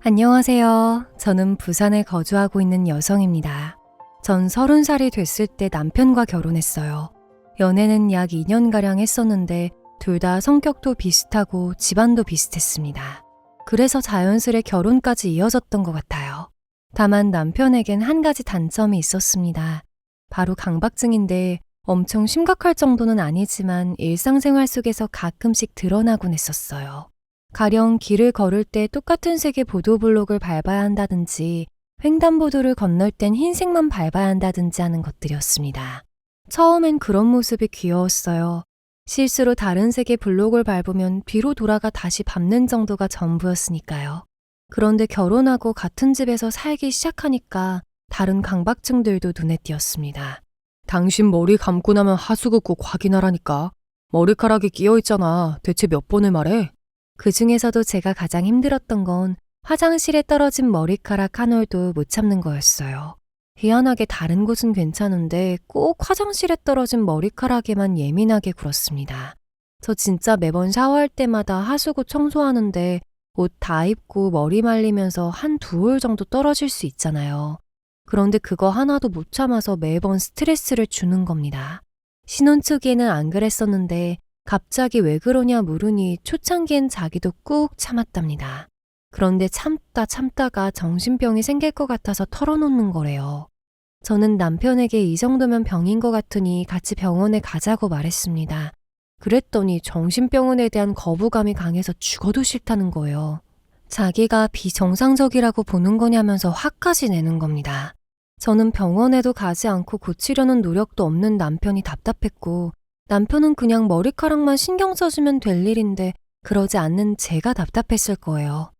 안녕하세요. 저는 부산에 거주하고 있는 여성입니다. 전 30살이 됐을 때 남편과 결혼했어요. 연애는 약 2년가량 했었는데 둘 다 성격도 비슷하고 집안도 비슷했습니다. 그래서 자연스레 결혼까지 이어졌던 것 같아요. 다만 남편에겐 한 가지 단점이 있었습니다. 바로 강박증인데 엄청 심각할 정도는 아니지만 일상생활 속에서 가끔씩 드러나곤 했었어요. 가령 길을 걸을 때 똑같은 색의 보도블록을 밟아야 한다든지 횡단보도를 건널 땐 흰색만 밟아야 한다든지 하는 것들이었습니다. 처음엔 그런 모습이 귀여웠어요. 실수로 다른 색의 블록을 밟으면 뒤로 돌아가 다시 밟는 정도가 전부였으니까요. 그런데 결혼하고 같은 집에서 살기 시작하니까 다른 강박증들도 눈에 띄었습니다. 당신 머리 감고 나면 하수구 꼭 확인하라니까. 머리카락이 끼어있잖아. 대체 몇 번을 말해? 그 중에서도 제가 가장 힘들었던 건 화장실에 떨어진 머리카락 한 올도 못 참는 거였어요. 희한하게 다른 곳은 괜찮은데 꼭 화장실에 떨어진 머리카락에만 예민하게 굴었습니다. 저 진짜 매번 샤워할 때마다 하수구 청소하는데 옷 다 입고 머리 말리면서 한 두 올 정도 떨어질 수 있잖아요. 그런데 그거 하나도 못 참아서 매번 스트레스를 주는 겁니다. 신혼 초기에는 안 그랬었는데 갑자기 왜 그러냐 물으니 초창기엔 자기도 꾹 참았답니다. 그런데 참다가 정신병이 생길 것 같아서 털어놓는 거래요. 저는 남편에게 이 정도면 병인 것 같으니 같이 병원에 가자고 말했습니다. 그랬더니 정신병원에 대한 거부감이 강해서 죽어도 싫다는 거예요. 자기가 비정상적이라고 보는 거냐면서 화까지 내는 겁니다. 저는 병원에도 가지 않고 고치려는 노력도 없는 남편이 답답했고 남편은 그냥 머리카락만 신경 써주면 될 일인데 그러지 않는 제가 답답했을 거예요.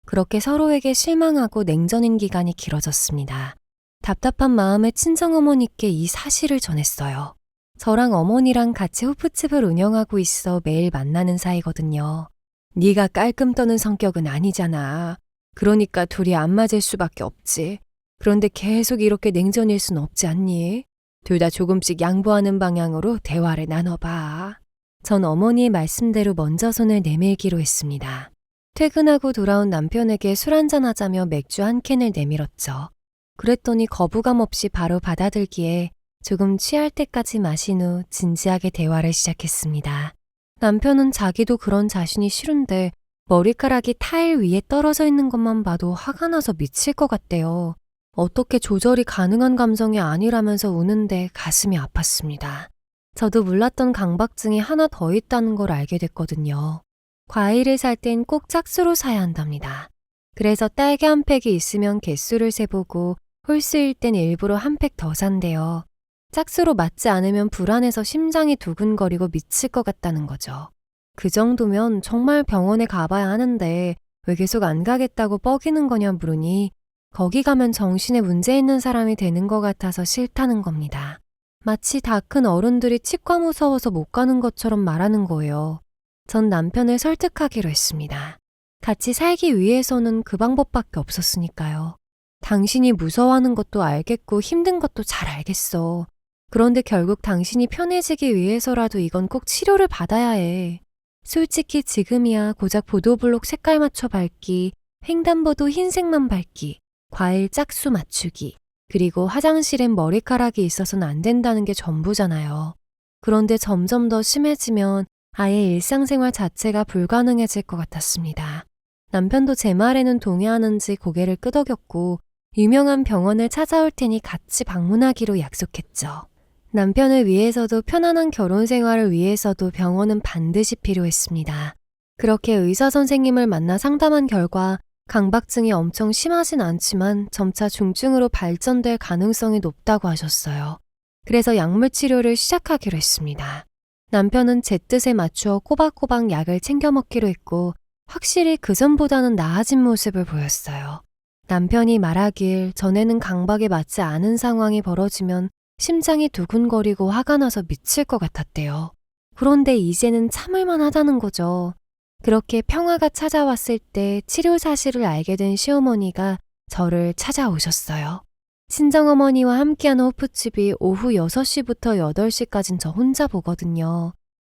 그렇게 서로에게 실망하고 냉전인 기간이 길어졌습니다. 답답한 마음에 친정어머니께 이 사실을 전했어요. 저랑 어머니랑 같이 호프집을 운영하고 있어 매일 만나는 사이거든요. 네가 깔끔 떠는 성격은 아니잖아. 그러니까 둘이 안 맞을 수밖에 없지. 그런데 계속 이렇게 냉전일 순 없지 않니? 둘 다 조금씩 양보하는 방향으로 대화를 나눠봐. 전 어머니의 말씀대로 먼저 손을 내밀기로 했습니다. 퇴근하고 돌아온 남편에게 술 한잔 하자며 맥주 한 캔을 내밀었죠. 그랬더니 거부감 없이 바로 받아들기에 조금 취할 때까지 마신 후 진지하게 대화를 시작했습니다. 남편은 자기도 그런 자신이 싫은데 머리카락이 타일 위에 떨어져 있는 것만 봐도 화가 나서 미칠 것 같대요. 어떻게 조절이 가능한 감정이 아니라면서 우는데 가슴이 아팠습니다. 저도 몰랐던 강박증이 하나 더 있다는 걸 알게 됐거든요. 과일을 살 땐 꼭 짝수로 사야 한답니다. 그래서 딸기 한 팩이 있으면 개수를 세보고 홀수일 땐 일부러 한 팩 더 산대요. 짝수로 맞지 않으면 불안해서 심장이 두근거리고 미칠 것 같다는 거죠. 그 정도면 정말 병원에 가봐야 하는데 왜 계속 안 가겠다고 뻐기는 거냐 물으니 거기 가면 정신에 문제 있는 사람이 되는 것 같아서 싫다는 겁니다. 마치 다 큰 어른들이 치과 무서워서 못 가는 것처럼 말하는 거예요. 전 남편을 설득하기로 했습니다. 같이 살기 위해서는 그 방법밖에 없었으니까요. 당신이 무서워하는 것도 알겠고 힘든 것도 잘 알겠어. 그런데 결국 당신이 편해지기 위해서라도 이건 꼭 치료를 받아야 해. 솔직히 지금이야 고작 보도블록 색깔 맞춰 밟기, 횡단보도 흰색만 밟기, 과일 짝수 맞추기, 그리고 화장실엔 머리카락이 있어서는 안 된다는 게 전부잖아요. 그런데 점점 더 심해지면 아예 일상생활 자체가 불가능해질 것 같았습니다. 남편도 제 말에는 동의하는지 고개를 끄덕였고 유명한 병원을 찾아올 테니 같이 방문하기로 약속했죠. 남편을 위해서도 편안한 결혼 생활을 위해서도 병원은 반드시 필요했습니다. 그렇게 의사 선생님을 만나 상담한 결과 강박증이 엄청 심하진 않지만 점차 중증으로 발전될 가능성이 높다고 하셨어요. 그래서 약물 치료를 시작하기로 했습니다. 남편은 제 뜻에 맞추어 꼬박꼬박 약을 챙겨 먹기로 했고 확실히 그전보다는 나아진 모습을 보였어요. 남편이 말하길 전에는 강박에 맞지 않은 상황이 벌어지면 심장이 두근거리고 화가 나서 미칠 것 같았대요. 그런데 이제는 참을만 하다는 거죠. 그렇게 평화가 찾아왔을 때 치료 사실을 알게 된 시어머니가 저를 찾아오셨어요. 친정어머니와 함께하는 호프집이 오후 6시부터 8시까진 저 혼자 보거든요.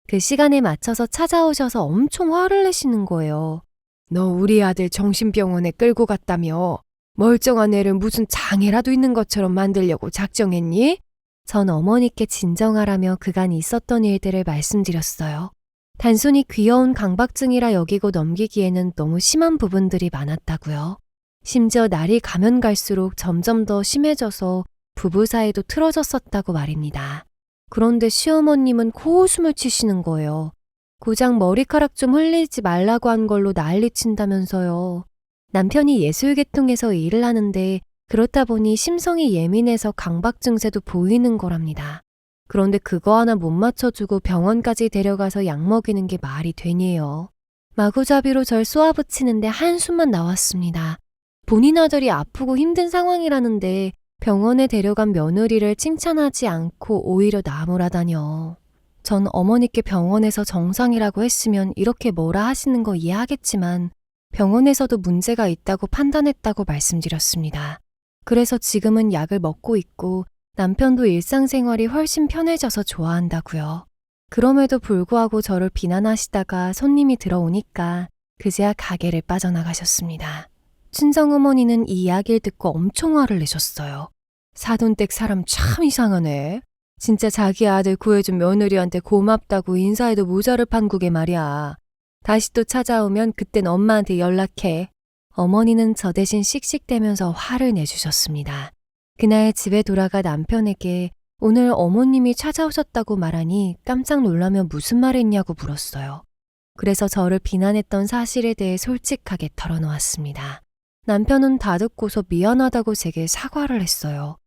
그 시간에 맞춰서 찾아오셔서 엄청 화를 내시는 거예요. 너 우리 아들 정신병원에 끌고 갔다며? 멀쩡한 애를 무슨 장애라도 있는 것처럼 만들려고 작정했니? 전 어머니께 진정하라며 그간 있었던 일들을 말씀드렸어요. 단순히 귀여운 강박증이라 여기고 넘기기에는 너무 심한 부분들이 많았다고요. 심지어 날이 가면 갈수록 점점 더 심해져서 부부 사이도 틀어졌었다고 말입니다. 그런데 시어머님은 코웃음을 치시는 거예요. 고작 머리카락 좀 흘리지 말라고 한 걸로 난리친다면서요. 남편이 예술계통에서 일을 하는데 그렇다 보니 심성이 예민해서 강박 증세도 보이는 거랍니다. 그런데 그거 하나 못 맞춰주고 병원까지 데려가서 약 먹이는 게 말이 되니요. 마구잡이로 절 쏘아붙이는데 한숨만 나왔습니다. 본인 아들이 아프고 힘든 상황이라는데 병원에 데려간 며느리를 칭찬하지 않고 오히려 나무라다뇨. 전 어머니께 병원에서 정상이라고 했으면 이렇게 뭐라 하시는 거 이해하겠지만 병원에서도 문제가 있다고 판단했다고 말씀드렸습니다. 그래서 지금은 약을 먹고 있고 남편도 일상생활이 훨씬 편해져서 좋아한다고요. 그럼에도 불구하고 저를 비난하시다가 손님이 들어오니까 그제야 가게를 빠져나가셨습니다. 친정어머니는 이 이야기를 듣고 엄청 화를 내셨어요. 사돈댁 사람 참 이상하네. 진짜 자기 아들 구해준 며느리한테 고맙다고 인사해도 모자를 판국에 말이야. 다시 또 찾아오면 그땐 엄마한테 연락해. 어머니는 저 대신 씩씩대면서 화를 내주셨습니다. 그날 집에 돌아가 남편에게 오늘 어머님이 찾아오셨다고 말하니 깜짝 놀라며 무슨 말 했냐고 물었어요. 그래서 저를 비난했던 사실에 대해 솔직하게 털어놓았습니다. 남편은 다 듣고서 미안하다고 제게 사과를 했어요.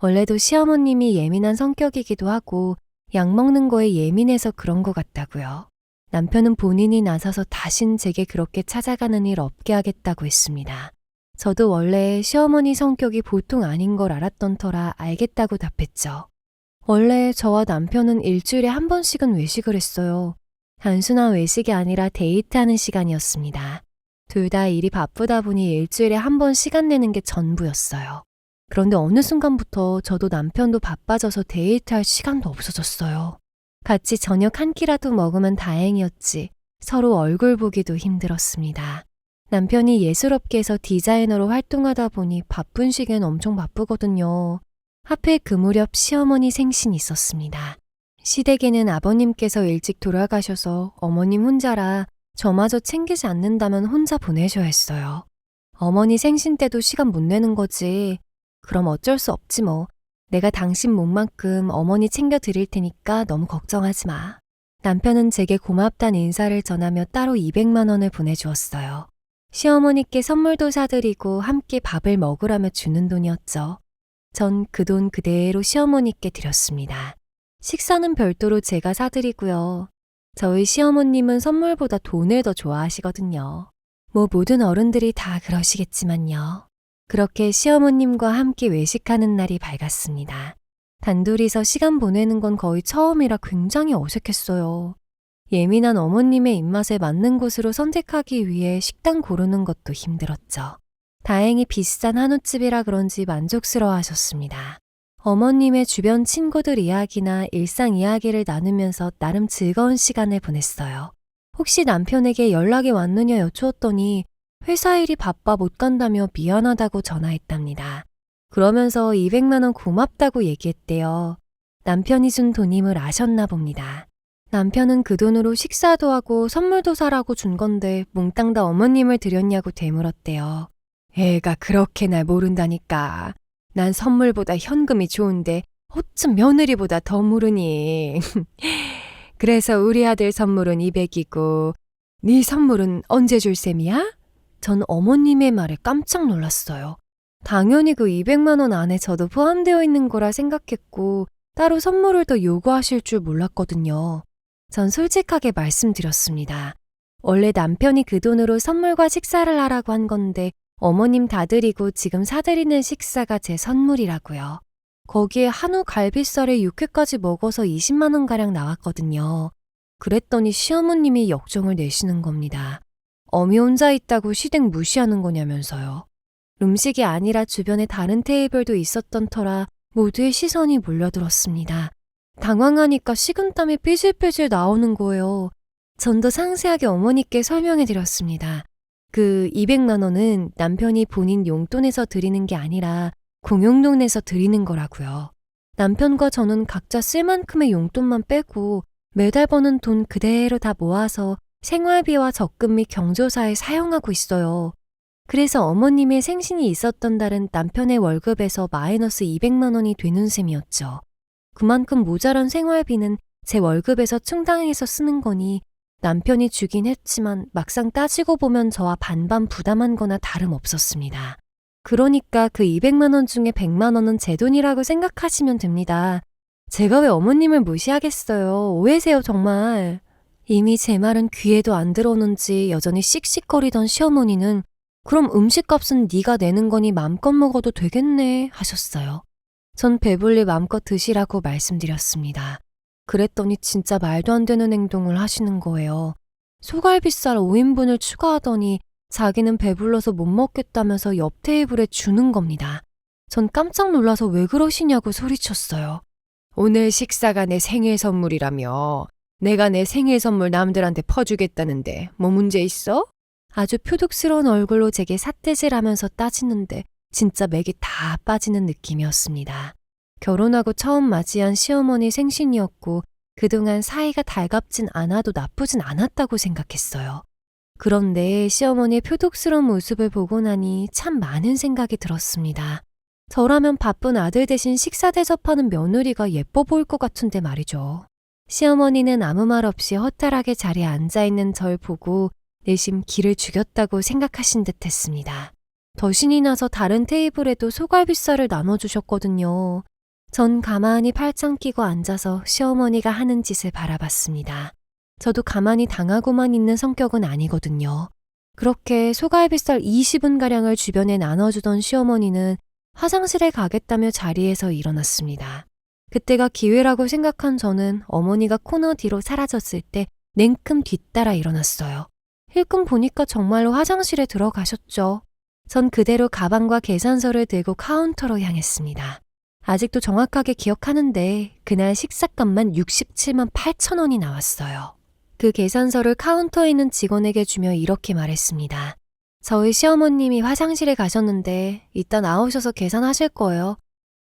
원래도 시어머님이 예민한 성격이기도 하고 약 먹는 거에 예민해서 그런 것 같다고요. 남편은 본인이 나서서 다신 제게 그렇게 찾아가는 일 없게 하겠다고 했습니다. 저도 원래 시어머니 성격이 보통 아닌 걸 알았던 터라 알겠다고 답했죠. 원래 저와 남편은 일주일에 한 번씩은 외식을 했어요. 단순한 외식이 아니라 데이트하는 시간이었습니다. 둘 다 일이 바쁘다 보니 일주일에 한 번 시간 내는 게 전부였어요. 그런데 어느 순간부터 저도 남편도 바빠져서 데이트할 시간도 없어졌어요. 같이 저녁 한 끼라도 먹으면 다행이었지 서로 얼굴 보기도 힘들었습니다. 남편이 예술업계에서 디자이너로 활동하다 보니 바쁜 시기엔 엄청 바쁘거든요. 하필 그 무렵 시어머니 생신이 있었습니다. 시댁에는 아버님께서 일찍 돌아가셔서 어머님 혼자라 저마저 챙기지 않는다면 혼자 보내셔야 했어요. 어머니 생신 때도 시간 못 내는 거지. 그럼 어쩔 수 없지 뭐. 내가 당신 몸만큼 어머니 챙겨드릴 테니까 너무 걱정하지 마. 남편은 제게 고맙다는 인사를 전하며 따로 200만 원을 보내주었어요. 시어머니께 선물도 사드리고 함께 밥을 먹으라며 주는 돈이었죠. 전 그 돈 그대로 시어머니께 드렸습니다. 식사는 별도로 제가 사드리고요. 저희 시어머님은 선물보다 돈을 더 좋아하시거든요. 뭐 모든 어른들이 다 그러시겠지만요. 그렇게 시어머님과 함께 외식하는 날이 밝았습니다. 단둘이서 시간 보내는 건 거의 처음이라 굉장히 어색했어요. 예민한 어머님의 입맛에 맞는 곳으로 선택하기 위해 식당 고르는 것도 힘들었죠. 다행히 비싼 한우집이라 그런지 만족스러워 하셨습니다. 어머님의 주변 친구들 이야기나 일상 이야기를 나누면서 나름 즐거운 시간을 보냈어요. 혹시 남편에게 연락이 왔느냐 여쭈었더니 회사 일이 바빠 못 간다며 미안하다고 전화했답니다. 그러면서 200만 원 고맙다고 얘기했대요. 남편이 준 돈임을 아셨나 봅니다. 남편은 그 돈으로 식사도 하고 선물도 사라고 준 건데 몽땅 다 어머님을 드렸냐고 되물었대요. 애가 그렇게 날 모른다니까. 난 선물보다 현금이 좋은데 어쩜 며느리보다 더 모르니. 그래서 우리 아들 선물은 200이고 네 선물은 언제 줄 셈이야? 전 어머님의 말에 깜짝 놀랐어요. 당연히 그 200만 원 안에 저도 포함되어 있는 거라 생각했고 따로 선물을 더 요구하실 줄 몰랐거든요. 전 솔직하게 말씀드렸습니다. 원래 남편이 그 돈으로 선물과 식사를 하라고 한 건데 어머님 다 드리고 지금 사드리는 식사가 제 선물이라고요. 거기에 한우 갈비살에 육회까지 먹어서 20만 원가량 나왔거든요. 그랬더니 시어머님이 역정을 내시는 겁니다. 어미 혼자 있다고 시댁 무시하는 거냐면서요. 음식이 아니라 주변에 다른 테이블도 있었던 터라 모두의 시선이 몰려들었습니다. 당황하니까 식은땀이 삐질삐질 나오는 거예요. 전 더 상세하게 어머니께 설명해 드렸습니다. 그 200만 원은 남편이 본인 용돈에서 드리는 게 아니라 공용돈 내서 드리는 거라고요. 남편과 저는 각자 쓸 만큼의 용돈만 빼고 매달 버는 돈 그대로 다 모아서 생활비와 적금 및 경조사에 사용하고 있어요. 그래서 어머님의 생신이 있었던 달은 남편의 월급에서 마이너스 200만 원이 되는 셈이었죠. 그만큼 모자란 생활비는 제 월급에서 충당해서 쓰는 거니 남편이 주긴 했지만 막상 따지고 보면 저와 반반 부담한 거나 다름없었습니다. 그러니까 그 200만 원 중에 100만 원은 제 돈이라고 생각하시면 됩니다. 제가 왜 어머님을 무시하겠어요. 오해세요 정말. 이미 제 말은 귀에도 안 들어오는지 여전히 씩씩거리던 시어머니는 그럼 음식값은 네가 내는 거니 맘껏 먹어도 되겠네 하셨어요. 전 배불리 맘껏 드시라고 말씀드렸습니다. 그랬더니 진짜 말도 안 되는 행동을 하시는 거예요. 소갈비살 5인분을 추가하더니 자기는 배불러서 못 먹겠다면서 옆 테이블에 주는 겁니다. 전 깜짝 놀라서 왜 그러시냐고 소리쳤어요. 오늘 식사가 내 생일 선물이라며. 내가 내 생일 선물 남들한테 퍼주겠다는데 뭐 문제 있어? 아주 표독스러운 얼굴로 제게 삿대질하면서 따지는데 진짜 맥이 다 빠지는 느낌이었습니다. 결혼하고 처음 맞이한 시어머니 생신이었고 그동안 사이가 달갑진 않아도 나쁘진 않았다고 생각했어요. 그런데 시어머니의 표독스러운 모습을 보고 나니 참 많은 생각이 들었습니다. 저라면 바쁜 아들 대신 식사 대접하는 며느리가 예뻐 보일 것 같은데 말이죠. 시어머니는 아무 말 없이 허탈하게 자리에 앉아있는 절 보고 내심 기를 죽였다고 생각하신 듯 했습니다. 더 신이 나서 다른 테이블에도 소갈비살을 나눠주셨거든요. 전 가만히 팔짱 끼고 앉아서 시어머니가 하는 짓을 바라봤습니다. 저도 가만히 당하고만 있는 성격은 아니거든요. 그렇게 소갈비살 20은가량을 주변에 나눠주던 시어머니는 화장실에 가겠다며 자리에서 일어났습니다. 그때가 기회라고 생각한 저는 어머니가 코너 뒤로 사라졌을 때 냉큼 뒤따라 일어났어요. 힐끔 보니까 정말로 화장실에 들어가셨죠. 전 그대로 가방과 계산서를 들고 카운터로 향했습니다. 아직도 정확하게 기억하는데 그날 식사값만 67만 8천 원이 나왔어요. 그 계산서를 카운터에 있는 직원에게 주며 이렇게 말했습니다. 저희 시어머님이 화장실에 가셨는데 이따 나오셔서 계산하실 거예요.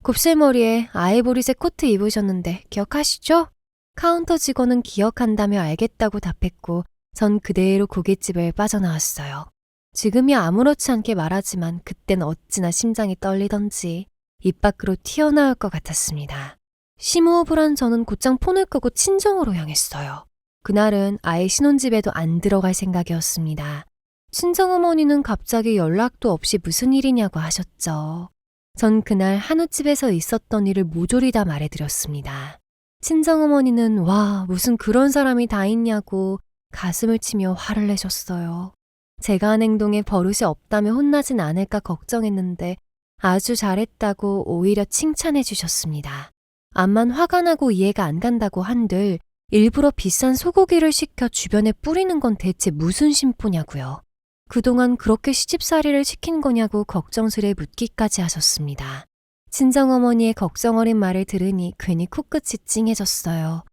곱슬머리에 아이보리색 코트 입으셨는데 기억하시죠? 카운터 직원은 기억한다며 알겠다고 답했고 전 그대로 고깃집을 빠져나왔어요. 지금이야 아무렇지 않게 말하지만 그땐 어찌나 심장이 떨리던지 입 밖으로 튀어나올 것 같았습니다. 심호흡을 한 저는 곧장 폰을 끄고 친정으로 향했어요. 그날은 아예 신혼집에도 안 들어갈 생각이었습니다. 친정어머니는 갑자기 연락도 없이 무슨 일이냐고 하셨죠. 전 그날 한우집에서 있었던 일을 모조리 다 말해드렸습니다. 친정어머니는 와 무슨 그런 사람이 다 있냐고 가슴을 치며 화를 내셨어요. 제가 한 행동에 버릇이 없다며 혼나진 않을까 걱정했는데 아주 잘했다고 오히려 칭찬해 주셨습니다. 암만 화가 나고 이해가 안 간다고 한들 일부러 비싼 소고기를 시켜 주변에 뿌리는 건 대체 무슨 심보냐고요. 그동안 그렇게 시집살이를 시킨 거냐고 걱정스레 묻기까지 하셨습니다. 친정어머니의 걱정 어린 말을 들으니 괜히 코끝이 찡해졌어요.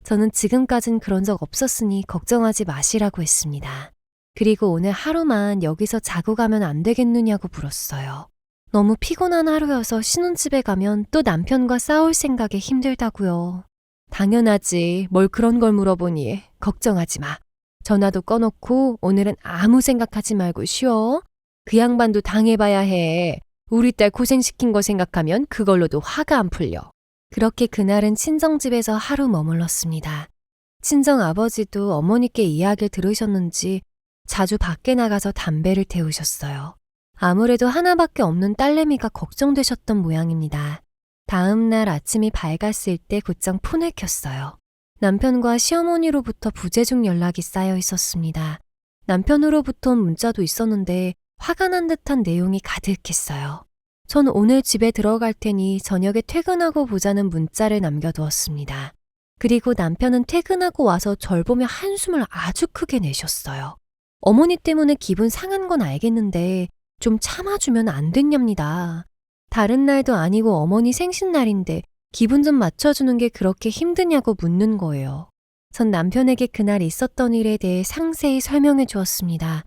저는 지금까진 그런 적 없었으니 걱정하지 마시라고 했습니다. 그리고 오늘 하루만 여기서 자고 가면 안 되겠느냐고 물었어요. 너무 피곤한 하루여서 신혼집에 가면 또 남편과 싸울 생각에 힘들다고요. 당연하지. 뭘 그런 걸 물어보니. 걱정하지 마. 전화도 꺼놓고 오늘은 아무 생각하지 말고 쉬어. 그 양반도 당해봐야 해. 우리 딸 고생시킨 거 생각하면 그걸로도 화가 안 풀려. 그렇게 그날은 친정집에서 하루 머물렀습니다. 친정아버지도 어머니께 이야기를 들으셨는지 자주 밖에 나가서 담배를 태우셨어요. 아무래도 하나밖에 없는 딸내미가 걱정되셨던 모양입니다. 다음 날 아침이 밝았을 때 곧장 폰을 켰어요. 남편과 시어머니로부터 부재중 연락이 쌓여 있었습니다. 남편으로부터 문자도 있었는데 화가 난 듯한 내용이 가득했어요. 전 오늘 집에 들어갈 테니 저녁에 퇴근하고 보자는 문자를 남겨두었습니다. 그리고 남편은 퇴근하고 와서 절 보며 한숨을 아주 크게 내셨어요. 어머니 때문에 기분 상한 건 알겠는데 좀 참아주면 안 됐냐입니다. 다른 날도 아니고 어머니 생신날인데 기분 좀 맞춰주는 게 그렇게 힘드냐고 묻는 거예요. 전 남편에게 그날 있었던 일에 대해 상세히 설명해 주었습니다.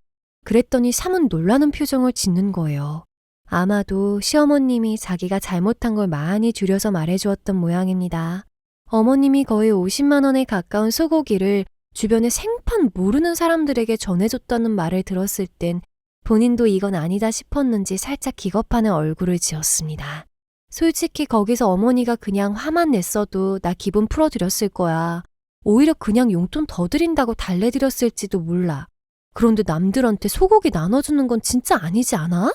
그랬더니 사뭇 놀라는 표정을 짓는 거예요. 아마도 시어머님이 자기가 잘못한 걸 많이 줄여서 말해주었던 모양입니다. 어머님이 거의 50만 원에 가까운 소고기를 주변에 생판 모르는 사람들에게 전해줬다는 말을 들었을 땐 본인도 이건 아니다 싶었는지 살짝 기겁하는 얼굴을 지었습니다. 솔직히 거기서 어머니가 그냥 화만 냈어도 나 기분 풀어드렸을 거야. 오히려 그냥 용돈 더 드린다고 달래드렸을지도 몰라. 그런데 남들한테 소고기 나눠주는 건 진짜 아니지 않아?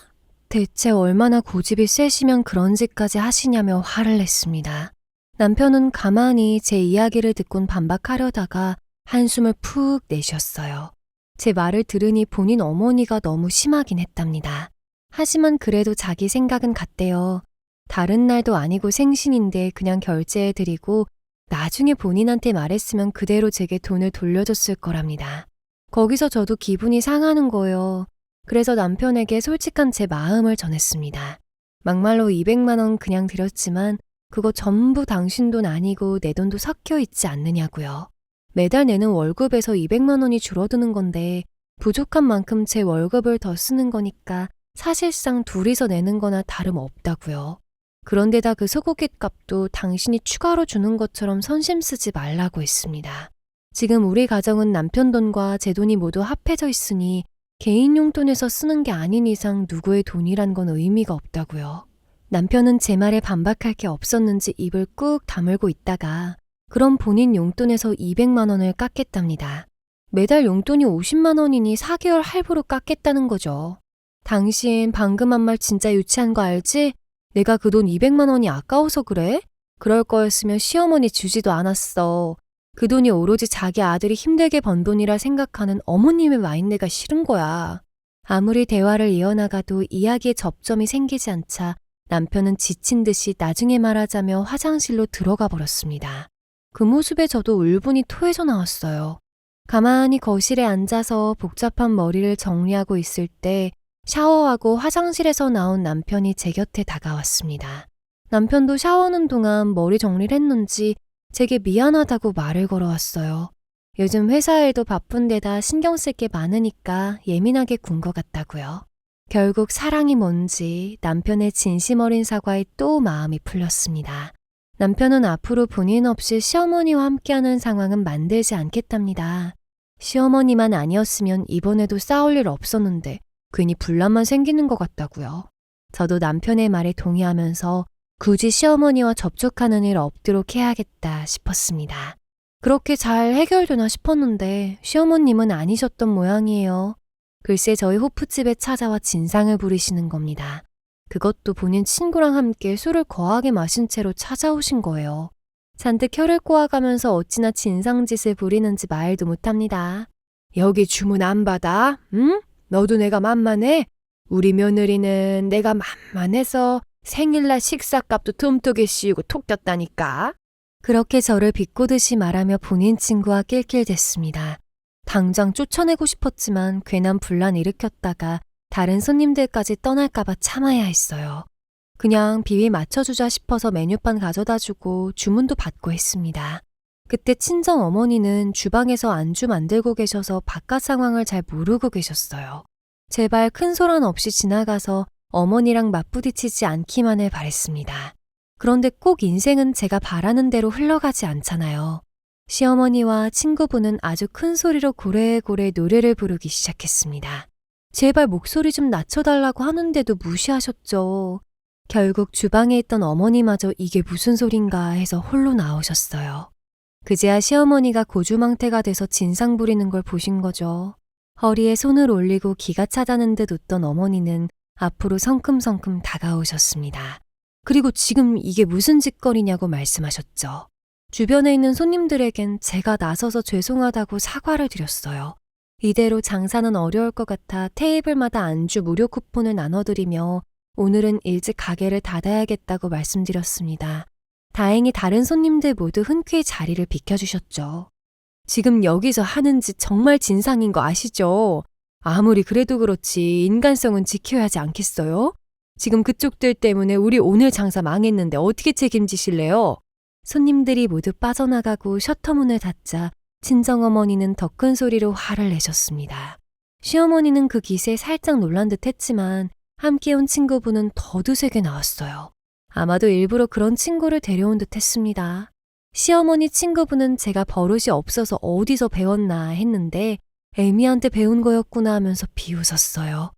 대체 얼마나 고집이 세시면 그런 짓까지 하시냐며 화를 냈습니다. 남편은 가만히 제 이야기를 듣곤 반박하려다가 한숨을 푹 내쉬었어요. 제 말을 들으니 본인 어머니가 너무 심하긴 했답니다. 하지만 그래도 자기 생각은 같대요. 다른 날도 아니고 생신인데 그냥 결제해드리고 나중에 본인한테 말했으면 그대로 제게 돈을 돌려줬을 거랍니다. 거기서 저도 기분이 상하는 거예요. 그래서 남편에게 솔직한 제 마음을 전했습니다. 막말로 200만 원 그냥 드렸지만 그거 전부 당신 돈 아니고 내 돈도 섞여 있지 않느냐고요. 매달 내는 월급에서 200만 원이 줄어드는 건데 부족한 만큼 제 월급을 더 쓰는 거니까 사실상 둘이서 내는 거나 다름없다고요. 그런데다 그 소고기 값도 당신이 추가로 주는 것처럼 선심 쓰지 말라고 했습니다. 지금 우리 가정은 남편 돈과 제 돈이 모두 합해져 있으니 개인 용돈에서 쓰는 게 아닌 이상 누구의 돈이란 건 의미가 없다고요. 남편은 제 말에 반박할 게 없었는지 입을 꾹 다물고 있다가 그럼 본인 용돈에서 200만 원을 깎겠답니다. 매달 용돈이 50만 원이니 4개월 할부로 깎겠다는 거죠. 당신 방금 한 말 진짜 유치한 거 알지? 내가 그 돈 200만 원이 아까워서 그래? 그럴 거였으면 시어머니 주지도 않았어. 그 돈이 오로지 자기 아들이 힘들게 번 돈이라 생각하는 어머님의 마인드가 싫은 거야. 아무리 대화를 이어나가도 이야기에 접점이 생기지 않자 남편은 지친 듯이 나중에 말하자며 화장실로 들어가 버렸습니다. 그 모습에 저도 울분이 토해져 나왔어요. 가만히 거실에 앉아서 복잡한 머리를 정리하고 있을 때 샤워하고 화장실에서 나온 남편이 제 곁에 다가왔습니다. 남편도 샤워하는 동안 머리 정리를 했는지 제게 미안하다고 말을 걸어왔어요. 요즘 회사에도 바쁜 데다 신경 쓸 게 많으니까 예민하게 군 것 같다고요. 결국 사랑이 뭔지 남편의 진심 어린 사과에 또 마음이 풀렸습니다. 남편은 앞으로 본인 없이 시어머니와 함께하는 상황은 만들지 않겠답니다. 시어머니만 아니었으면 이번에도 싸울 일 없었는데 괜히 분란만 생기는 것 같다고요. 저도 남편의 말에 동의하면서 굳이 시어머니와 접촉하는 일 없도록 해야겠다 싶었습니다. 그렇게 잘 해결되나 싶었는데 시어머님은 아니셨던 모양이에요. 글쎄 저희 호프집에 찾아와 진상을 부리시는 겁니다. 그것도 본인 친구랑 함께 술을 거하게 마신 채로 찾아오신 거예요. 잔뜩 혀를 꼬아가면서 어찌나 진상짓을 부리는지 말도 못합니다. 여기 주문 안 받아? 응? 너도 내가 만만해? 우리 며느리는 내가 만만해서 생일날 식사값도 tumtu게 씌우고 톡 꼈다니까. 그렇게 저를 비꼬듯이 말하며 본인 친구와 낄낄댔습니다. 당장 쫓아내고 싶었지만 괜한 분란 일으켰다가 다른 손님들까지 떠날까봐 참아야 했어요. 그냥 비위 맞춰주자 싶어서 메뉴판 가져다주고 주문도 받고 했습니다. 그때 친정 어머니는 주방에서 안주 만들고 계셔서 바깥 상황을 잘 모르고 계셨어요. 제발 큰 소란 없이 지나가서 어머니랑 맞부딪히지 않기만을 바랬습니다. 그런데 꼭 인생은 제가 바라는 대로 흘러가지 않잖아요. 시어머니와 친구분은 아주 큰 소리로 고래고래 노래를 부르기 시작했습니다. 제발 목소리 좀 낮춰달라고 하는데도 무시하셨죠. 결국 주방에 있던 어머니마저 이게 무슨 소린가 해서 홀로 나오셨어요. 그제야 시어머니가 고주망태가 돼서 진상 부리는 걸 보신 거죠. 허리에 손을 올리고 기가 차다는 듯 웃던 어머니는 앞으로 성큼성큼 다가오셨습니다. 그리고 지금 이게 무슨 짓거리냐고 말씀하셨죠. 주변에 있는 손님들에겐 제가 나서서 죄송하다고 사과를 드렸어요. 이대로 장사는 어려울 것 같아 테이블마다 안주 무료 쿠폰을 나눠드리며 오늘은 일찍 가게를 닫아야겠다고 말씀드렸습니다. 다행히 다른 손님들 모두 흔쾌히 자리를 비켜주셨죠. 지금 여기서 하는 짓 정말 진상인 거 아시죠? 아무리 그래도 그렇지 인간성은 지켜야 하지 않겠어요? 지금 그쪽들 때문에 우리 오늘 장사 망했는데 어떻게 책임지실래요? 손님들이 모두 빠져나가고 셔터문을 닫자 친정어머니는 더 큰 소리로 화를 내셨습니다. 시어머니는 그 기세에 살짝 놀란 듯 했지만 함께 온 친구분은 더 두세게 나왔어요. 아마도 일부러 그런 친구를 데려온 듯 했습니다. 시어머니 친구분은 제가 버릇이 없어서 어디서 배웠나 했는데 애미한테 배운 거였구나 하면서 비웃었어요.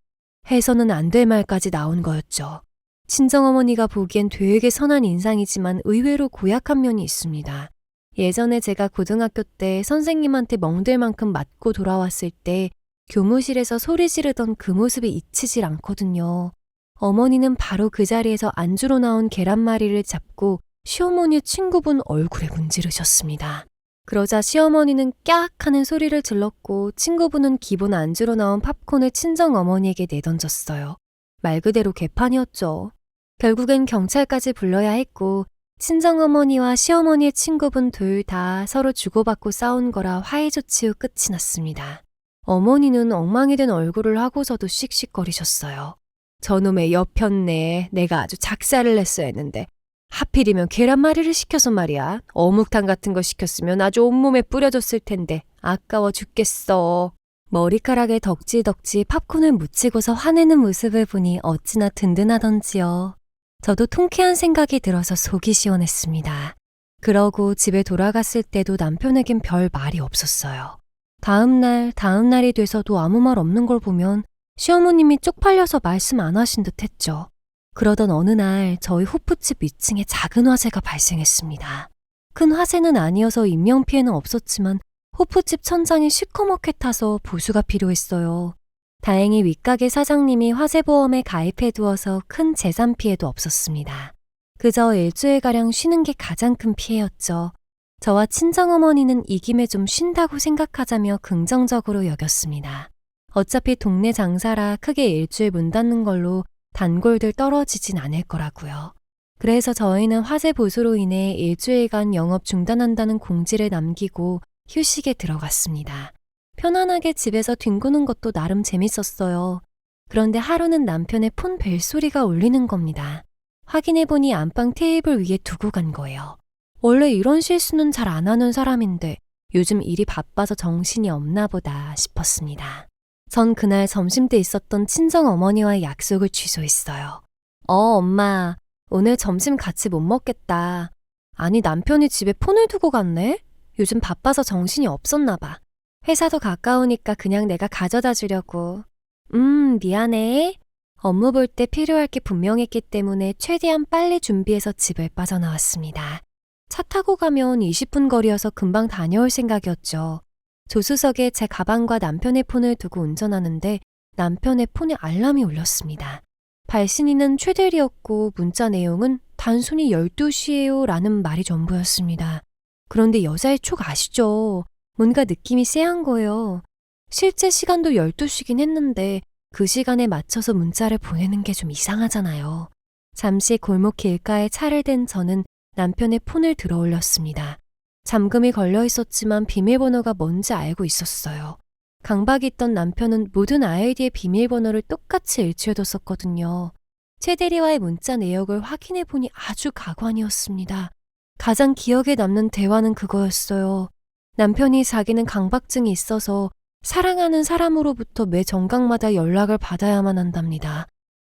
해서는 안 될 말까지 나온 거였죠. 친정어머니가 보기엔 되게 선한 인상이지만 의외로 고약한 면이 있습니다. 예전에 제가 고등학교 때 선생님한테 멍들 만큼 맞고 돌아왔을 때 교무실에서 소리 지르던 그 모습이 잊히질 않거든요. 어머니는 바로 그 자리에서 안주로 나온 계란말이를 잡고 시어머니의 친구분 얼굴에 문지르셨습니다. 그러자 시어머니는 깍 하는 소리를 질렀고 친구분은 기본 안주로 나온 팝콘을 친정어머니에게 내던졌어요. 말 그대로 개판이었죠. 결국엔 경찰까지 불러야 했고 친정어머니와 시어머니의 친구분 둘 다 서로 주고받고 싸운 거라 화해 조치 후 끝이 났습니다. 어머니는 엉망이 된 얼굴을 하고서도 씩씩거리셨어요. 저놈의 여편네, 내가 아주 작사를 냈어야 했는데 하필이면 계란말이를 시켜서 말이야. 어묵탕 같은 거 시켰으면 아주 온몸에 뿌려줬을 텐데 아까워 죽겠어. 머리카락에 덕지덕지 팝콘을 묻히고서 화내는 모습을 보니 어찌나 든든하던지요. 저도 통쾌한 생각이 들어서 속이 시원했습니다. 그러고 집에 돌아갔을 때도 남편에겐 별 말이 없었어요. 다음 날이 돼서도 아무 말 없는 걸 보면 시어머님이 쪽팔려서 말씀 안 하신 듯 했죠. 그러던 어느 날 저희 호프집 위층에 작은 화재가 발생했습니다. 큰 화재는 아니어서 인명피해는 없었지만 호프집 천장이 시커멓게 타서 보수가 필요했어요. 다행히 윗가게 사장님이 화재보험에 가입해두어서 큰 재산 피해도 없었습니다. 그저 일주일가량 쉬는 게 가장 큰 피해였죠. 저와 친정어머니는 이 김에 좀 쉰다고 생각하자며 긍정적으로 여겼습니다. 어차피 동네 장사라 크게 일주일 문 닫는 걸로 단골들 떨어지진 않을 거라고요. 그래서 저희는 화재 보수로 인해 일주일간 영업 중단한다는 공지를 남기고 휴식에 들어갔습니다. 편안하게 집에서 뒹구는 것도 나름 재밌었어요. 그런데 하루는 남편의 폰 벨소리가 울리는 겁니다. 확인해보니 안방 테이블 위에 두고 간 거예요. 원래 이런 실수는 잘 안 하는 사람인데 요즘 일이 바빠서 정신이 없나 보다 싶었습니다. 전 그날 점심때 있었던 친정어머니와의 약속을 취소했어요. 엄마, 오늘 점심 같이 못 먹겠다. 아니, 남편이 집에 폰을 두고 갔네? 요즘 바빠서 정신이 없었나 봐. 회사도 가까우니까 그냥 내가 가져다 주려고. 미안해. 업무 볼 때 필요할 게 분명했기 때문에 최대한 빨리 준비해서 집을 빠져나왔습니다. 차 타고 가면 20분 거리여서 금방 다녀올 생각이었죠. 조수석에 제 가방과 남편의 폰을 두고 운전하는데 남편의 폰에 알람이 울렸습니다. 발신인은 최대리였고 문자 내용은 단순히 12시에요 라는 말이 전부였습니다. 그런데 여자의 촉 아시죠? 뭔가 느낌이 쎄한 거예요. 실제 시간도 12시긴 했는데 그 시간에 맞춰서 문자를 보내는 게 좀 이상하잖아요. 잠시 골목 길가에 차를 댄 저는 남편의 폰을 들어 올렸습니다. 잠금이 걸려 있었지만 비밀번호가 뭔지 알고 있었어요. 강박이 있던 남편은 모든 아이디의 비밀번호를 똑같이 일치해뒀었거든요. 최 대리와의 문자 내역을 확인해보니 아주 가관이었습니다. 가장 기억에 남는 대화는 그거였어요. 남편이 자기는 강박증이 있어서 사랑하는 사람으로부터 매 정각마다 연락을 받아야만 한답니다.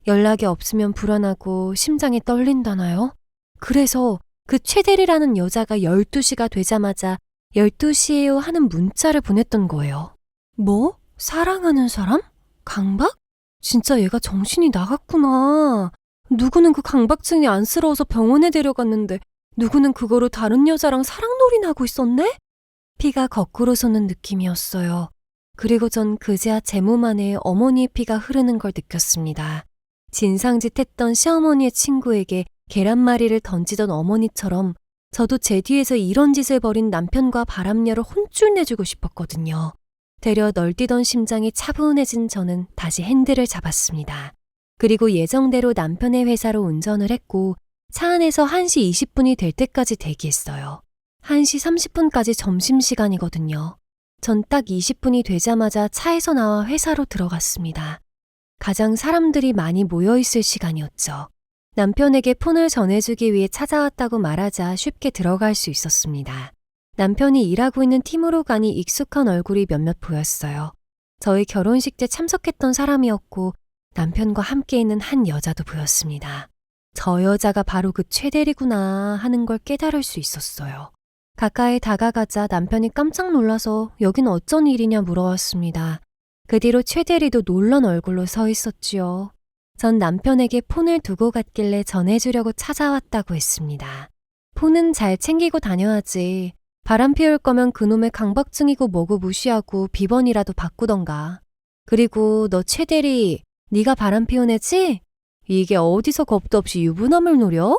연락이 없으면 불안하고 심장이 떨린다나요? 그래서 그 최대리라는 여자가 12시가 되자마자 12시에요 하는 문자를 보냈던 거예요. 뭐? 사랑하는 사람? 강박? 진짜 얘가 정신이 나갔구나. 누구는 그 강박증이 안쓰러워서 병원에 데려갔는데 누구는 그거로 다른 여자랑 사랑놀이나 하고 있었네? 피가 거꾸로 솟는 느낌이었어요. 그리고 전 그제야 제 몸 안에 어머니의 피가 흐르는 걸 느꼈습니다. 진상짓 했던 시어머니의 친구에게 계란말이를 던지던 어머니처럼 저도 제 뒤에서 이런 짓을 벌인 남편과 바람녀를 혼쭐 내주고 싶었거든요. 되려 널뛰던 심장이 차분해진 저는 다시 핸들을 잡았습니다. 그리고 예정대로 남편의 회사로 운전을 했고 차 안에서 1시 20분이 될 때까지 대기했어요. 1시 30분까지 점심시간이거든요. 전 딱 20분이 되자마자 차에서 나와 회사로 들어갔습니다. 가장 사람들이 많이 모여있을 시간이었죠. 남편에게 폰을 전해주기 위해 찾아왔다고 말하자 쉽게 들어갈 수 있었습니다. 남편이 일하고 있는 팀으로 가니 익숙한 얼굴이 몇몇 보였어요. 저희 결혼식 때 참석했던 사람이었고 남편과 함께 있는 한 여자도 보였습니다. 저 여자가 바로 그 최대리구나 하는 걸 깨달을 수 있었어요. 가까이 다가가자 남편이 깜짝 놀라서 여긴 어쩐 일이냐 물어왔습니다. 그 뒤로 최대리도 놀란 얼굴로 서 있었지요. 전 남편에게 폰을 두고 갔길래 전해주려고 찾아왔다고 했습니다. 폰은 잘 챙기고 다녀야지. 바람 피울 거면 그놈의 강박증이고 뭐고 무시하고 비번이라도 바꾸던가. 그리고 너 최대리, 네가 바람 피운 애지? 이게 어디서 겁도 없이 유부남을 노려?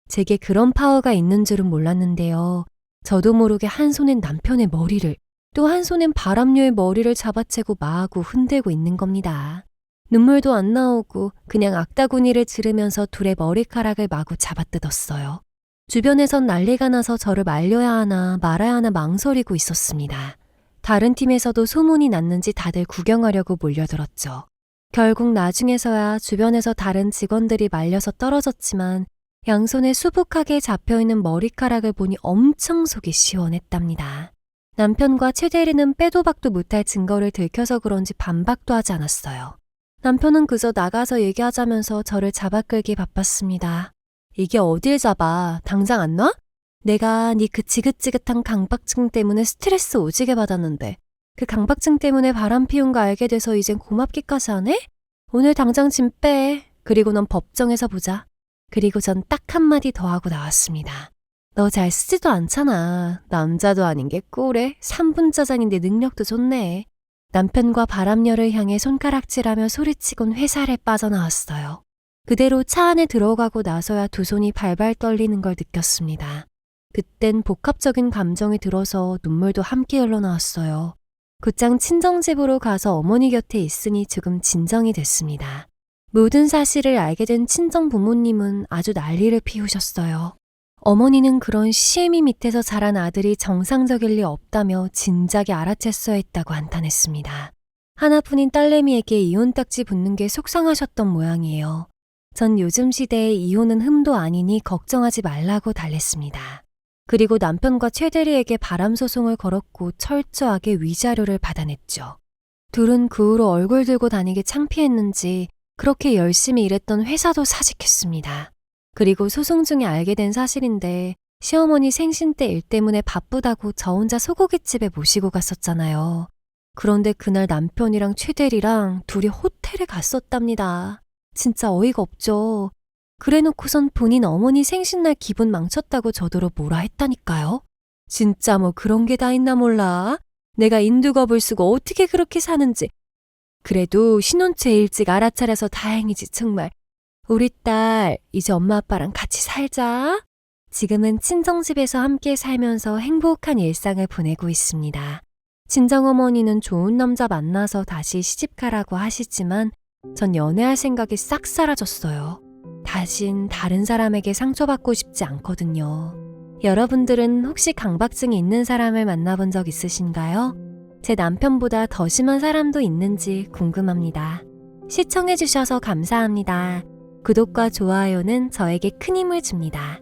제게 그런 파워가 있는 줄은 몰랐는데요. 저도 모르게 한 손엔 남편의 머리를, 또 한 손엔 바람녀의 머리를 잡아채고 마하고 흔들고 있는 겁니다. 눈물도 안 나오고 그냥 악다구니를 지르면서 둘의 머리카락을 마구 잡아뜯었어요. 주변에선 난리가 나서 저를 말려야 하나 말아야 하나 망설이고 있었습니다. 다른 팀에서도 소문이 났는지 다들 구경하려고 몰려들었죠. 결국 나중에서야 주변에서 다른 직원들이 말려서 떨어졌지만 양손에 수북하게 잡혀있는 머리카락을 보니 엄청 속이 시원했답니다. 남편과 최대리는 빼도 박도 못할 증거를 들켜서 그런지 반박도 하지 않았어요. 남편은 그저 나가서 얘기하자면서 저를 잡아끌기 바빴습니다. 이게 어딜 잡아? 당장 안 놔? 내가 네 그 지긋지긋한 강박증 때문에 스트레스 오지게 받았는데 그 강박증 때문에 바람 피운 거 알게 돼서 이젠 고맙기까지 하네? 오늘 당장 짐 빼. 그리고 넌 법정에서 보자. 그리고 전 딱 한마디 더 하고 나왔습니다. 너 잘 쓰지도 않잖아. 남자도 아닌 게 꼴에 3분 짜장인데 능력도 좋네. 남편과 바람녀를 향해 손가락질하며 소리치곤 회사를 빠져나왔어요. 그대로 차 안에 들어가고 나서야 두 손이 발발 떨리는 걸 느꼈습니다. 그땐 복합적인 감정이 들어서 눈물도 함께 흘러나왔어요. 곧장 친정집으로 가서 어머니 곁에 있으니 조금 진정이 됐습니다. 모든 사실을 알게 된 친정 부모님은 아주 난리를 피우셨어요. 어머니는 그런 시애미 밑에서 자란 아들이 정상적일 리 없다며 진작에 알아챘어야 했다고 한탄했습니다. 하나뿐인 딸내미에게 이혼 딱지 붙는 게 속상하셨던 모양이에요. 전 요즘 시대에 이혼은 흠도 아니니 걱정하지 말라고 달랬습니다. 그리고 남편과 최대리에게 바람 소송을 걸었고 철저하게 위자료를 받아냈죠. 둘은 그 후로 얼굴 들고 다니기 창피했는지 그렇게 열심히 일했던 회사도 사직했습니다. 그리고 소송 중에 알게 된 사실인데 시어머니 생신 때 일 때문에 바쁘다고 저 혼자 소고기집에 모시고 갔었잖아요. 그런데 그날 남편이랑 최대리랑 둘이 호텔에 갔었답니다. 진짜 어이가 없죠. 그래놓고선 본인 어머니 생신날 기분 망쳤다고 저더러 뭐라 했다니까요. 진짜 뭐 그런 게 다 있나 몰라. 내가 인두겁을 쓰고 어떻게 그렇게 사는지. 그래도 신혼채 일찍 알아차려서 다행이지 정말. 우리 딸 이제 엄마 아빠랑 같이 살자. 지금은 친정집에서 함께 살면서 행복한 일상을 보내고 있습니다. 친정어머니는 좋은 남자 만나서 다시 시집가라고 하시지만 전 연애할 생각이 싹 사라졌어요. 다신 다른 사람에게 상처받고 싶지 않거든요. 여러분들은 혹시 강박증이 있는 사람을 만나본 적 있으신가요? 제 남편보다 더 심한 사람도 있는지 궁금합니다. 시청해주셔서 감사합니다. 구독과 좋아요는 저에게 큰 힘을 줍니다.